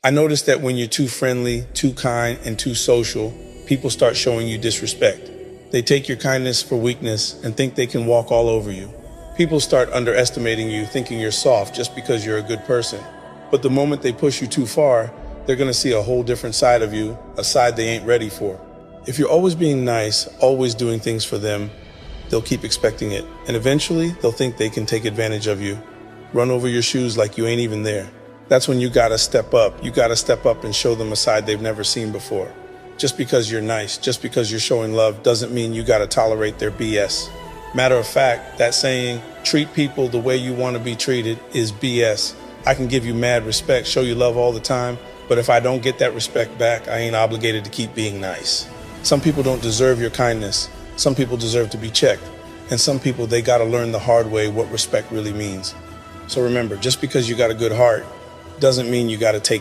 I noticed that when you're too friendly, too kind, and too social, people start showing you disrespect. They take your kindness for weakness and think they can walk all over you. People start underestimating you, thinking you're soft just because you're a good person. But the moment they push you too far, they're gonna see a whole different side of you, a side they ain't ready for. If you're always being nice, always doing things for them, they'll keep expecting it. And eventually, they'll think they can take advantage of you, run over your shoes like you ain't even there. That's when you gotta step up. You gotta step up and show them a side they've never seen before. Just because you're nice, just because you're showing love, doesn't mean you gotta tolerate their BS. Matter of fact, that saying, treat people the way you wanna be treated, is BS. I can give you mad respect, show you love all the time, but if I don't get that respect back, I ain't obligated to keep being nice. Some people don't deserve your kindness. Some people deserve to be checked. And some people, they gotta learn the hard way what respect really means. So remember, just because you got a good heart, doesn't mean you gotta take